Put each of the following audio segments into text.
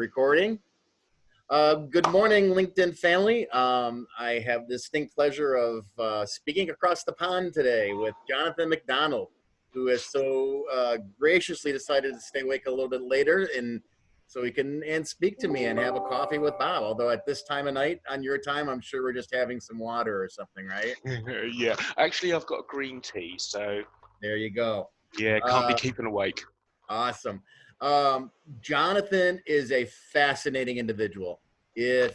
Recording. Good morning, LinkedIn family. I have the distinct pleasure of speaking across the pond today with Jonathan MacDonald, who has so graciously decided to stay awake a little bit later and so he can speak to me and have a coffee with Bob. Although at this time of night, on your time, I'm sure we're just having some water or something, right? Yeah, actually, I've got green tea, so There you go. yeah, can't be Uh, keeping awake. Awesome. Jonathan is a fascinating individual. If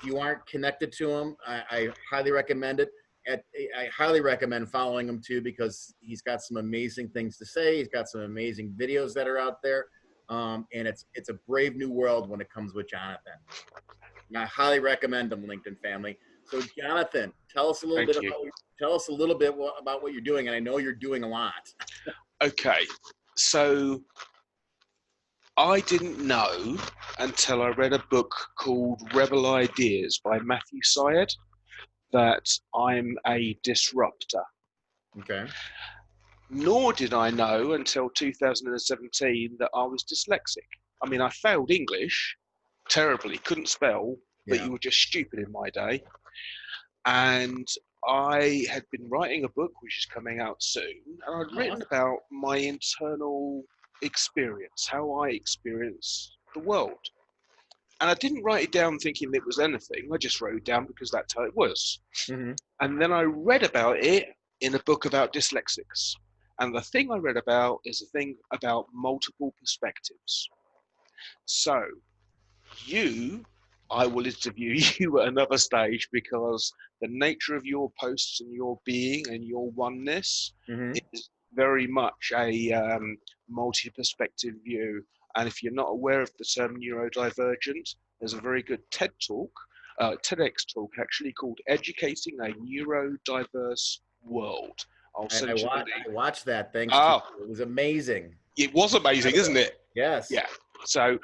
you aren't connected to him, I highly recommend it. I highly recommend following him too because he's got some amazing things to say. He's got some amazing videos that are out there, and it's a brave new world when it comes with Jonathan. And I highly recommend him, LinkedIn family. So, Jonathan, tell us a little bit Thank you. about what you're doing, and I know you're doing a lot. Okay, so I didn't know until I read a book called Rebel Ideas by Matthew Syed that I'm a disruptor. Okay. Nor did I know until 2017 that I was dyslexic. I mean, I failed English terribly, couldn't spell, but Yeah. you were just stupid in my day. And I had been writing a book which is coming out soon, and I'd written about my internal experience, how I experience the world. And I didn't write it down thinking it was anything, I just wrote it down because that's how it was. Mm-hmm. And then I read about it in a book about dyslexics. And the thing I read about is a thing about multiple perspectives. So you, I will interview you at another stage because the nature of your posts and your being and your oneness Mm-hmm. is very much a multi-perspective view. And if you're not aware of the term neurodivergent, there's a very good TEDx talk actually called Educating a Neurodiverse World. I'll I, I, send you the wa- link. I watched that. Thanks to Oh, you. It was amazing. it was amazing, isn't it? Yes. Yeah. So,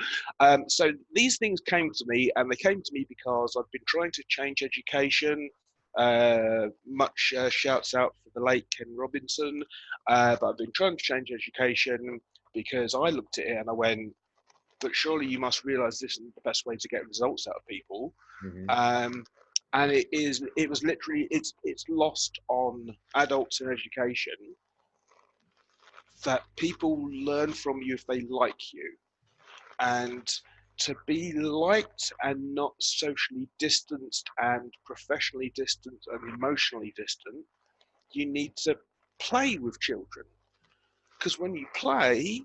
so these things came to me, and they came to me because I've been trying to change education. Much shouts out for the late Ken Robinson, but I've been trying to change education because I looked at it and I went, but surely you must realise this isn't the best way to get results out of people. Mm-hmm. And it is. It was literally. It's lost on adults in education that people learn from you if they like you. And to be liked and not socially distanced and professionally distant and emotionally distant, you need to play with children. Because when you play,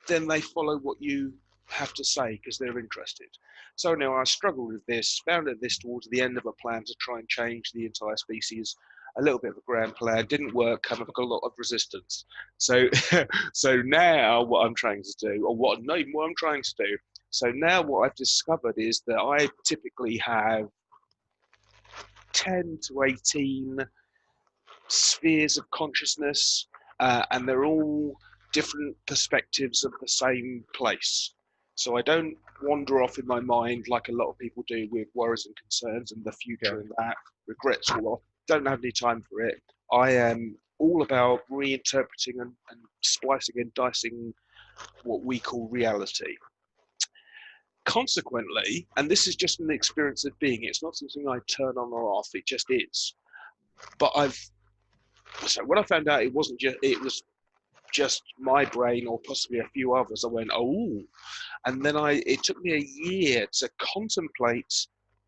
then they follow what you have to say because they're interested. So now I struggled with this, found this towards the end of a plan to try and change the entire species. A little bit of a grand plan didn't work, and I've got a lot of resistance. So, so now what I'm trying to do, or what not even what I'm trying to do. So now what I've discovered is that I typically have 10 to 18 spheres of consciousness, and they're all different perspectives of the same place. So I don't wander off in my mind like a lot of people do with worries and concerns and the future and that, regrets all off. Don't have any time for it. I am all about reinterpreting and splicing and dicing what we call reality. Consequently, and this is just an experience of being, it's not something I turn on or off, it just is. But so when I found out it was just my brain or possibly a few others, I went, oh, and then it took me a year to contemplate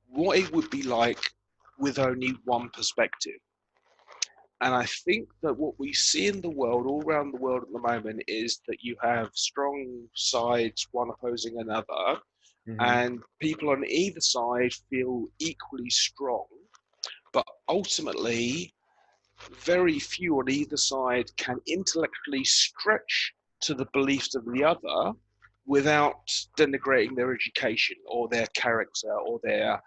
what it would be like with only one perspective. And I think that what we see in the world, all around the world at the moment, is that you have strong sides, one opposing another, Mm-hmm. and people on either side feel equally strong. But ultimately, very few on either side can intellectually stretch to the beliefs of the other without denigrating their education or their character or their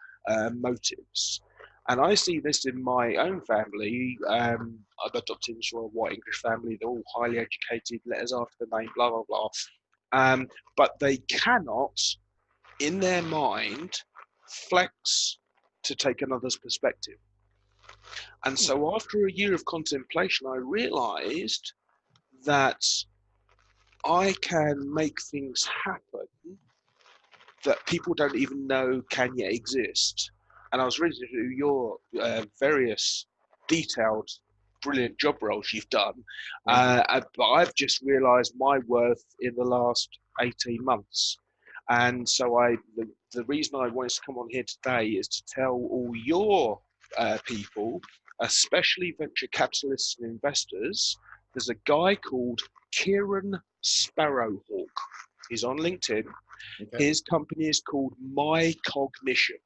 motives. And I see this in my own family. I'm adopted into a white English family. They're all highly educated, letters after the name, blah, blah, blah. But they cannot, in their mind, flex to take another's perspective. And so after a year of contemplation, I realized that I can make things happen that people don't even know can yet exist. And I was reading through your various detailed, brilliant job roles you've done, but I've just realised my worth in the last 18 months. And so the reason I wanted to come on here today is to tell all your people, especially venture capitalists and investors, there's a guy called Kieran Sparrowhawk. He's on LinkedIn. Okay. His company is called My Cognition.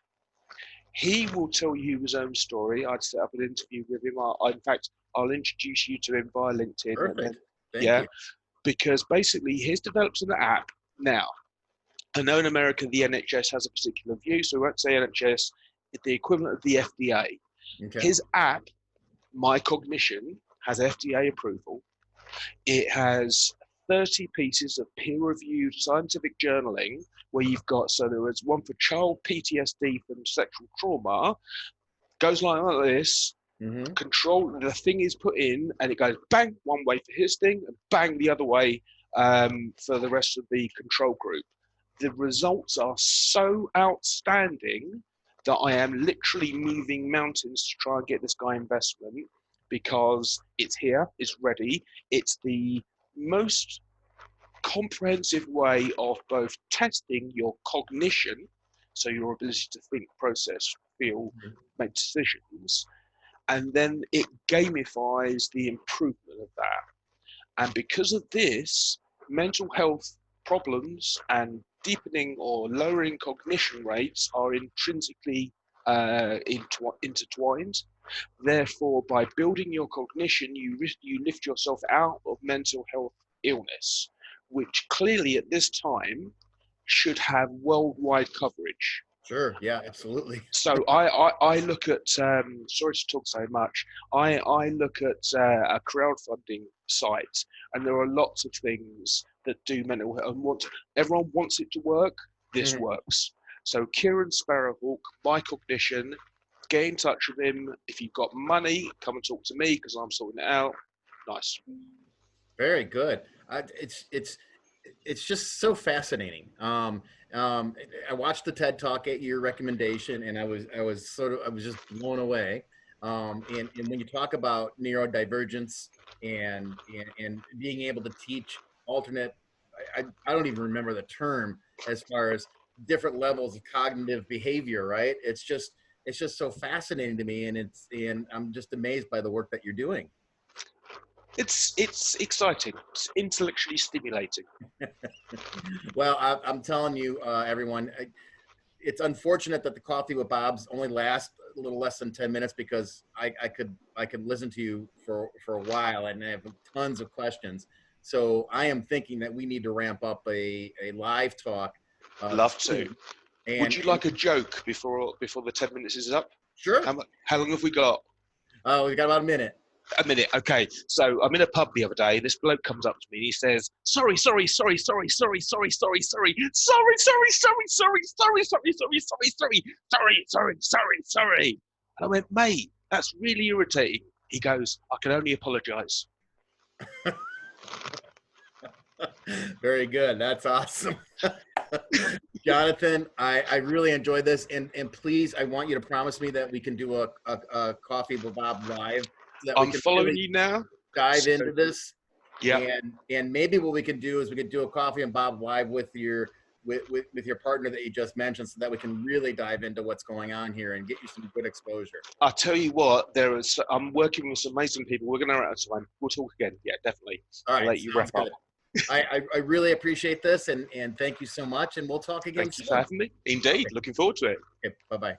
He will tell you his own story. I'd set up an interview with him. In fact, I'll introduce you to him via LinkedIn. Perfect. Thank yeah, you. because basically he's developed an app. Now, I know in America the NHS has a particular view, so we won't say NHS. It's the equivalent of the FDA. Okay. His app, My Cognition, has FDA approval. It has 30 pieces of peer-reviewed scientific journaling where you've got, so there was one for child PTSD from sexual trauma, goes like this, control, the thing is put in, and it goes bang one way for his thing, and bang the other way for the rest of the control group. The results are so outstanding that I am literally moving mountains to try and get this guy investment, because it's here, it's ready, it's the most comprehensive way of both testing your cognition, so your ability to think, process, feel, make decisions, and then it gamifies the improvement of that. And because of this, mental health problems and deepening or lowering cognition rates are intrinsically intertwined. Therefore, by building your cognition, you lift yourself out of mental health illness, which clearly at this time should have worldwide coverage. Sure. Yeah, absolutely. So I look at, sorry to talk so much, I look at a crowdfunding site, and there are lots of things that do mental health. Everyone wants it to work. This works. So Kieran Sparrowhawk, My Cognition, get in touch with him. If you've got money, come and talk to me because I'm sorting it out. Nice. Very good. It's just so fascinating. I watched the TED Talk at your recommendation, and I was just blown away. And when you talk about neurodivergence and being able to teach alternate, I don't even remember the term as far as different levels of cognitive behavior. Right? It's just so fascinating to me, and I'm just amazed by the work that you're doing. It's exciting. It's intellectually stimulating. Well, I'm telling you, everyone, it's unfortunate that the Coffee with Bob's only lasts a little less than 10 minutes, because I could listen to you for a while, and I have tons of questions. So I am thinking that we need to ramp up a live talk. Love to. And, would you like a joke before the 10 minutes is up? Sure. How long have we got? We've got about a minute. A minute, okay. So I'm in a pub the other day. This bloke comes up to me and he says, sorry. And I went, mate, that's really irritating. He goes, I can only apologise. Very good. That's awesome. Jonathan, I really enjoyed this, and please, I want you to promise me that we can do a Coffee with Bob live. So that I'm following you now. Dive into this. Yeah. And maybe what we could do is we could do a Coffee and Bob live with your partner that you just mentioned, so that we can really dive into what's going on here and get you some good exposure. I'll tell you what, I'm working with some amazing people. We're going to run out of time. We'll talk again. Yeah, definitely. All right. I'll let you wrap up. I really appreciate this, and thank you so much, and we'll talk again soon. Thanks for having me. Indeed. Okay. Looking forward to it. Okay, bye-bye.